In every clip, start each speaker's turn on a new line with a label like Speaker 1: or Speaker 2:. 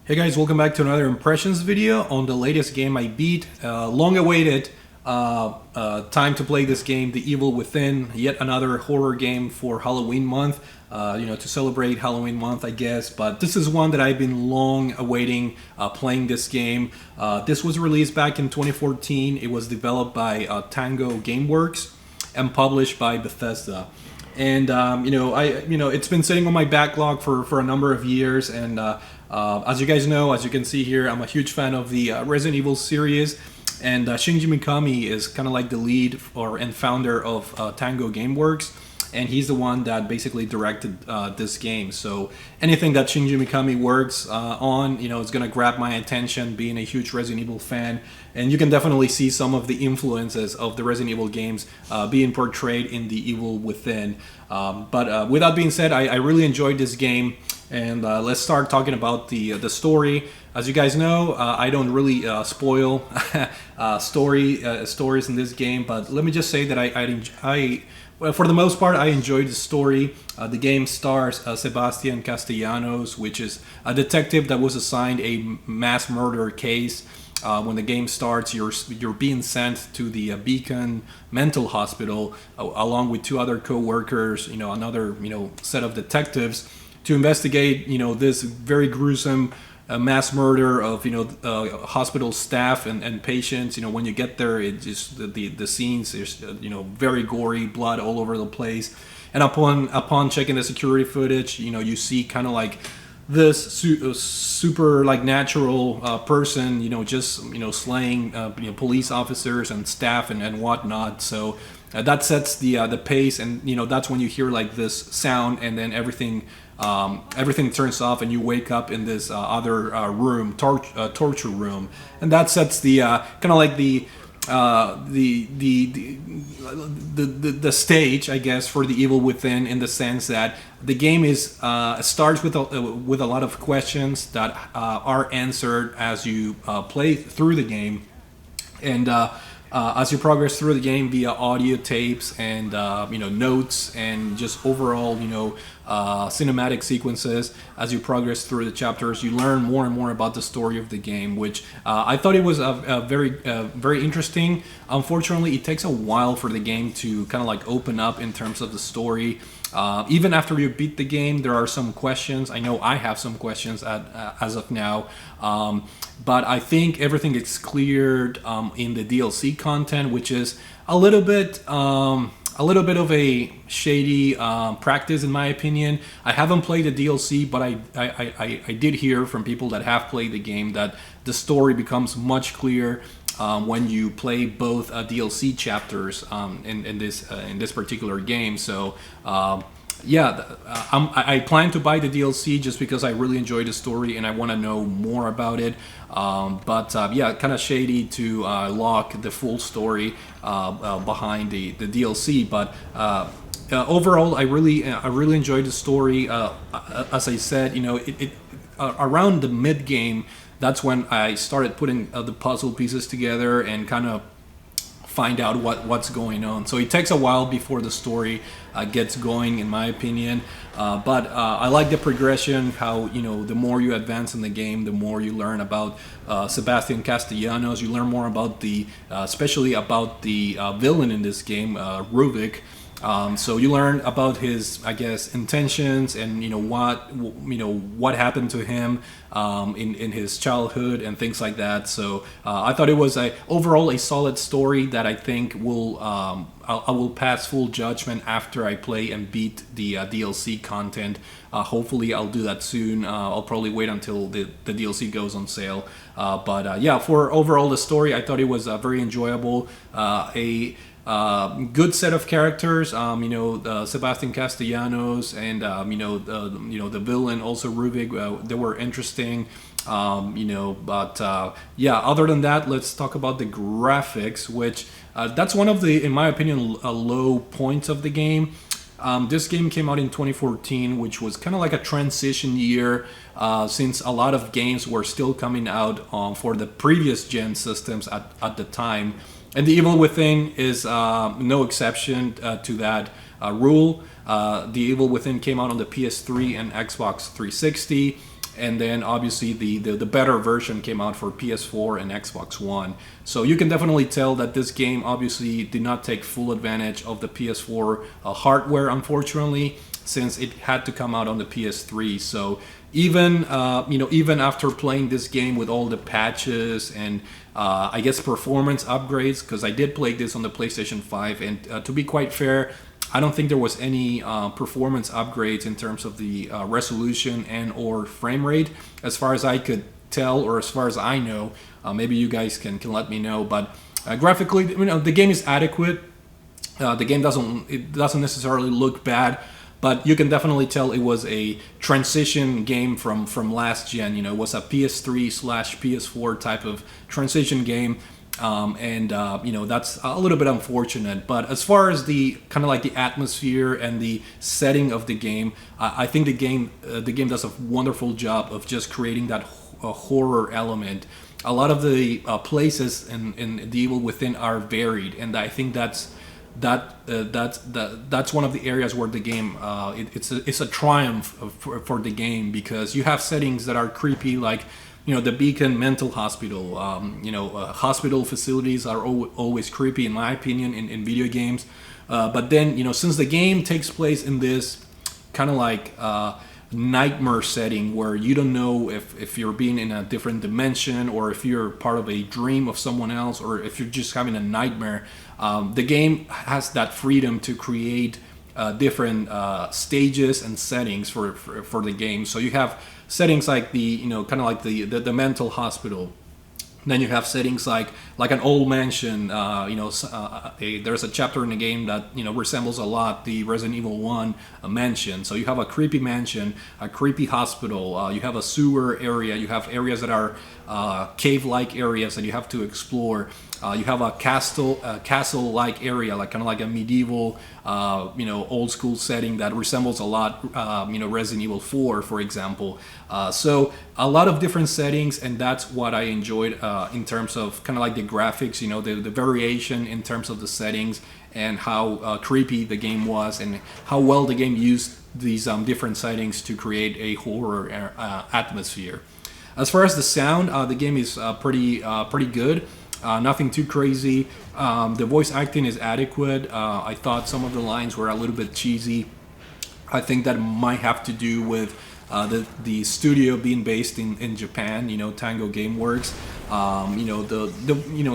Speaker 1: Hey guys, welcome back to another impressions video on the latest game I beat. Long awaited time to play this game, The Evil Within, yet another horror game for Halloween month, to celebrate Halloween month, I guess. But this is one that I've been long awaiting playing this game. This was released back in 2014. It was developed by Tango Gameworks and published by Bethesda. And it's been sitting on my backlog for a number of years. And as you guys know, as you can see here, I'm a huge fan of the Resident Evil series. And Shinji Mikami is kind of like the lead and founder of Tango Gameworks. And he's the one that basically directed this game. So anything that Shinji Mikami works on, is going to grab my attention, being a huge Resident Evil fan. And you can definitely see some of the influences of the Resident Evil games being portrayed in The Evil Within. But with that being said, I really enjoyed this game. And let's start talking about the story. As you guys know, I don't really spoil stories in this game. But let me just say that well, for the most part, I enjoyed the story. The game stars Sebastian Castellanos, which is a detective that was assigned a mass murder case. When the game starts, you're being sent to the Beacon Mental Hospital along with two other co-workers, another set of detectives to investigate this very gruesome mass murder of hospital staff and patients. When you get there, it just the scenes is very gory, blood all over the place. And upon checking the security footage, you see kind of like this super like natural person, just slaying police officers and staff and whatnot. So that sets the pace, and that's when you hear like this sound, and then everything turns off, and you wake up in this other room, torture room, and that sets the kind of like the stage, I guess, for The Evil Within, in the sense that the game starts with a lot of questions that are answered as you play through the game, and as you progress through the game via audio tapes and notes and just overall cinematic sequences. As you progress through the chapters, you learn more and more about the story of the game, which I thought it was very interesting. Unfortunately, it takes a while for the game to kind of like open up in terms of the story. Even after you beat the game, there are some questions. I know I have some questions as of now, but I think everything is cleared in the DLC content, which is a little bit of a shady practice, in my opinion. I haven't played the DLC, but I did hear from people that have played the game that the story becomes much clearer when you play both DLC chapters in this particular game. So I plan to buy the DLC just because I really enjoy the story and I want to know more about it. Kind of shady to lock the full story behind the DLC. But overall, I really enjoyed the story. As I said, around the mid game, that's when I started putting the puzzle pieces together and kind of find out what's going on. So it takes a while before the story gets going, in my opinion. But I like the progression, how the more you advance in the game, the more you learn about Sebastian Castellanos. You learn more about especially about the villain in this game, Ruvik. So you learn about his, I guess, intentions and what happened to him in his childhood and things like that. So I thought it was overall a solid story that I think I will pass full judgment after I play and beat the DLC content. Hopefully I'll do that soon. I'll probably wait until the DLC goes on sale. For overall the story, I thought it was very enjoyable. Good set of characters, Sebastian Castellanos and the villain, also Ruvik. They were interesting, other than that, let's talk about the graphics, which that's one of the, in my opinion, low points of the game. This game came out in 2014, which was kind of like a transition year, since a lot of games were still coming out for the previous gen systems at the time. And The Evil Within is no exception to that rule. The Evil Within came out on the PS3 and Xbox 360. and then obviously the better version came out for PS4 and Xbox One. So you can definitely tell that this game obviously did not take full advantage of the PS4 hardware, unfortunately, since it had to come out on the PS3. So even even after playing this game with all the patches and I guess performance upgrades, because I did play this on the PlayStation 5, and to be quite fair, I don't think there was any performance upgrades in terms of the resolution and or frame rate, as far as I could tell, or as far as I know. Maybe you guys can let me know. But graphically, the game is adequate. The game doesn't necessarily look bad, but you can definitely tell it was a transition game from last gen. It was a PS3/PS4 type of transition game. That's a little bit unfortunate. But as far as the kind of like the atmosphere and the setting of the game, I think the game does a wonderful job of just creating that horror element. A lot of the places in the Evil Within are varied, and I think that's one of the areas where the game it's a triumph for the game, because you have settings that are creepy, like the Beacon Mental Hospital. Hospital facilities are always creepy, in my opinion, in video games. But then, since the game takes place in this kind of like nightmare setting where you don't know if you're being in a different dimension, or if you're part of a dream of someone else, or if you're just having a nightmare, the game has that freedom to create different stages and settings for the game. So you have settings like kind of like the mental hospital. Then you have settings like an old mansion. There's a chapter in the game that resembles a lot the Resident Evil 1 mansion. So you have a creepy mansion, a creepy hospital. You have a sewer area. You have areas that are cave-like areas that you have to explore. You have a castle-like area, like kind of like a medieval, old school setting that resembles a lot, Resident Evil 4, for example. So a lot of different settings, and that's what I enjoyed in terms of kind of like the graphics, the variation in terms of the settings, and how creepy the game was, and how well the game used these different settings to create a horror atmosphere. As far as the sound, the game is pretty good. Nothing too crazy. The voice acting is adequate. I thought some of the lines were a little bit cheesy. I think that might have to do with the studio being based in Japan. Tango Gameworks.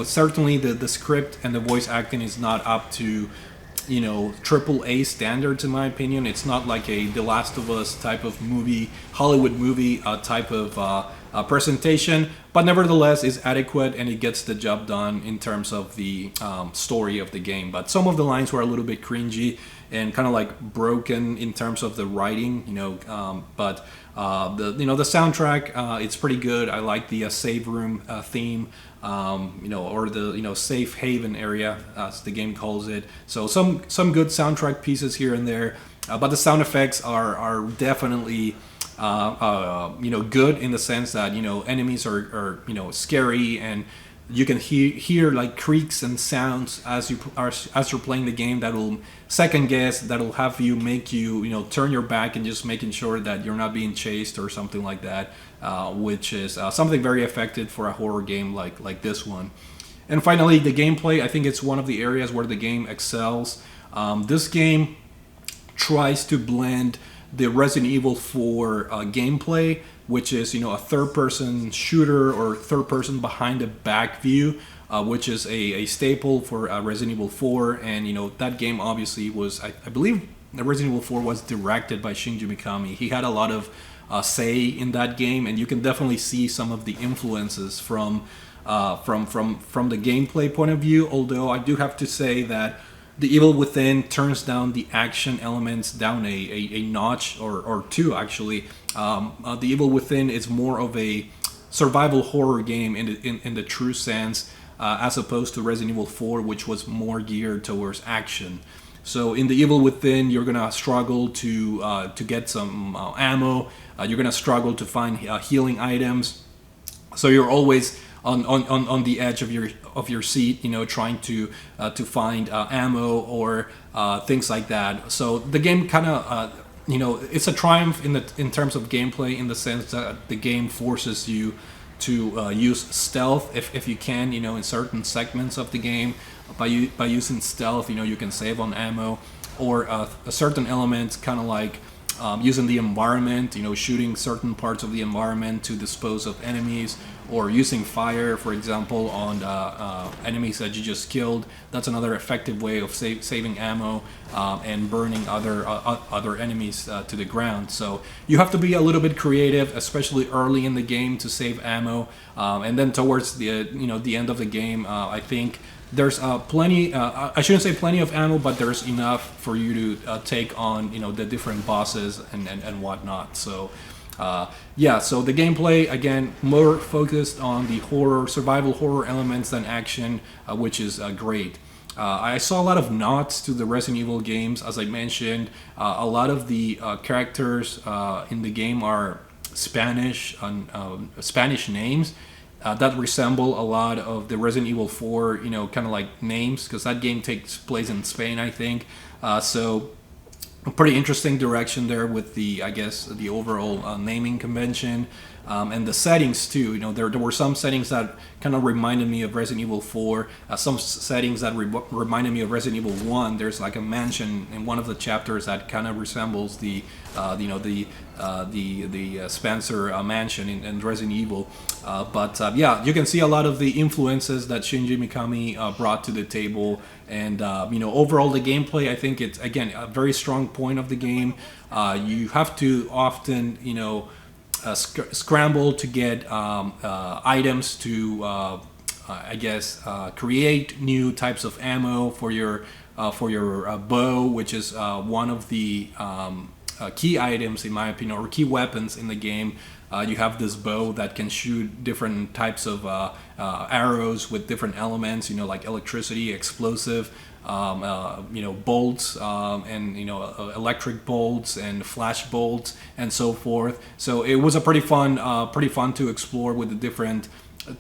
Speaker 1: Certainly the script and the voice acting is not up to triple A standards, in my opinion. It's not like a The Last of Us type of movie, Hollywood movie type of presentation, but nevertheless is adequate, and it gets the job done in terms of the story of the game. But some of the lines were a little bit cringy and kind of like broken in terms of the writing, but the soundtrack, it's pretty good. I like the save room theme, or the safe haven area, as the game calls it. So some good soundtrack pieces here and there, but the sound effects are definitely good in the sense that enemies are scary, and you can hear like creaks and sounds as you're playing the game that will second guess, that'll have you make you turn your back and just making sure that you're not being chased or something like that, which is something very effective for a horror game like this one. And finally, the gameplay, I think it's one of the areas where the game excels. This game tries to blend the Resident Evil 4 gameplay, which is a third-person shooter or third-person behind-the-back view, which is a staple for Resident Evil 4. And that game obviously was, I believe, Resident Evil 4 was directed by Shinji Mikami. He had a lot of say in that game, and you can definitely see some of the influences from the gameplay point of view. Although I do have to say that The Evil Within turns down the action elements down a notch or two, actually. The Evil Within is more of a survival horror game in the true sense, as opposed to Resident Evil 4, which was more geared towards action. So in The Evil Within, you're gonna struggle to get some ammo. You're gonna struggle to find healing items. So you're always on the edge of your seat, trying to find ammo or things like that. So the game kind of it's a triumph in terms of gameplay, in the sense that the game forces you to use stealth if you can, in certain segments of the game. By using stealth, you can save on ammo, or a certain element, kind of like using the environment, shooting certain parts of the environment to dispose of enemies, or using fire, for example, on enemies that you just killed. That's another effective way of saving ammo and burning other enemies to the ground. So you have to be a little bit creative, especially early in the game, to save ammo, and then towards the end of the game, I think there's plenty. I shouldn't say plenty of ammo, but there's enough for you to take on the different bosses and whatnot. So so the gameplay, again, more focused on the survival horror elements than action, which is great. I saw a lot of nods to the Resident Evil games, as I mentioned. A lot of the characters in the game are Spanish names. That resemble a lot of the Resident Evil 4, kind of like names, because that game takes place in Spain, I think. So a pretty interesting direction there with the overall naming convention. And the settings too. There were some settings that kind of reminded me of Resident Evil 4. Some settings that reminded me of Resident Evil 1. There's like a mansion in one of the chapters that kind of resembles the Spencer mansion in Resident Evil. You can see a lot of the influences that Shinji Mikami brought to the table. And overall, the gameplay, I think it's, again, a very strong point of the game. You have to often scramble to get items to create new types of ammo for your bow, which is one of the key items, in my opinion, or key weapons in the game. You have this bow that can shoot different types of arrows with different elements, like electricity, explosive, bolts, and electric bolts and flash bolts and so forth. So it was a pretty fun to explore with the different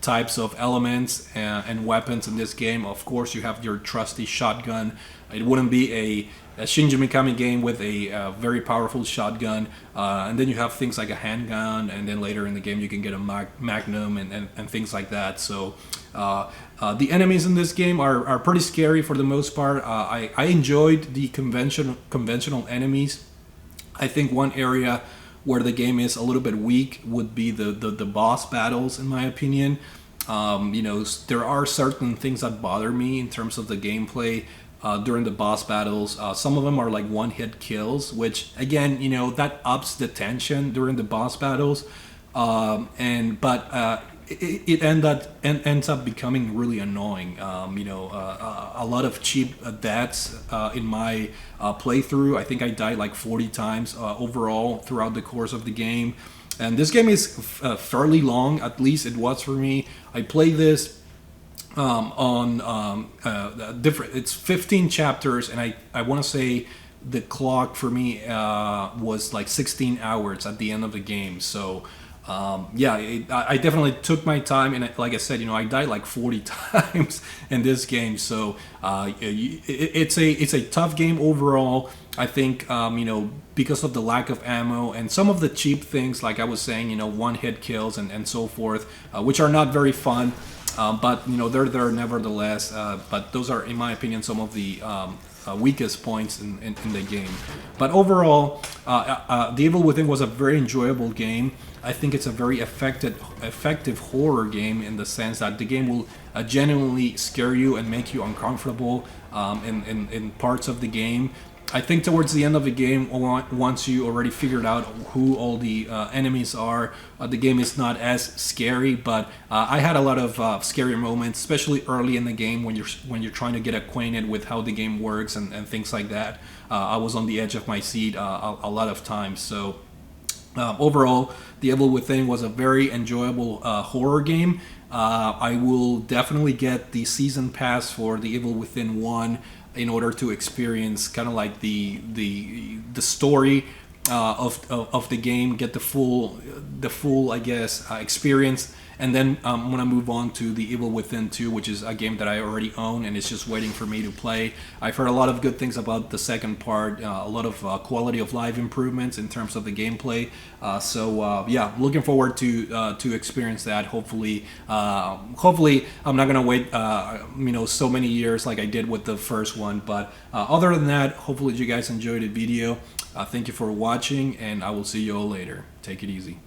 Speaker 1: types of elements and weapons in this game. Of course, you have your trusty shotgun. It wouldn't be a Shinji Mikami game with a very powerful shotgun, and then you have things like a handgun, and then later in the game you can get a magnum and things like that. So the enemies in this game are pretty scary for the most part. I enjoyed the conventional enemies. I think one area where the game is a little bit weak would be the boss battles, in my opinion. There are certain things that bother me in terms of the gameplay during the boss battles. Some of them are like one-hit kills, which, again, that ups the tension during the boss battles. It ends up becoming really annoying. A lot of cheap deaths in my playthrough. I think I died like 40 times overall throughout the course of the game. And this game is fairly long, at least it was for me. I played this on different. It's 15 chapters, and I want to say the clock for me was like 16 hours at the end of the game. So I definitely took my time, and like I said, I died like 40 times in this game. So it's a tough game overall. I think because of the lack of ammo and some of the cheap things, like I was saying, one-hit kills and so forth, which are not very fun. But they're there nevertheless. But those are, in my opinion, some of the weakest points in the game. But overall, The Evil Within was a very enjoyable game. I think it's a very effective horror game, in the sense that the game will genuinely scare you and make you uncomfortable in parts of the game. I think towards the end of the game, once you already figured out who all the enemies are, the game is not as scary. But I had a lot of scary moments, especially early in the game when you're trying to get acquainted with how the game works and things like that. I was on the edge of my seat a lot of times. So overall, The Evil Within was a very enjoyable horror game. I will definitely get the season pass for The Evil Within 1 in order to experience kind of like the story of the game, get the full experience, And then I'm gonna move on to The Evil Within 2, which is a game that I already own and it's just waiting for me to play. I've heard a lot of good things about the second part, a lot of quality of life improvements in terms of the gameplay. So yeah, looking forward to experience that. Hopefully, I'm not gonna wait so many years like I did with the first one. But other than that, hopefully you guys enjoyed the video. Thank you for watching, and I will see you all later. Take it easy.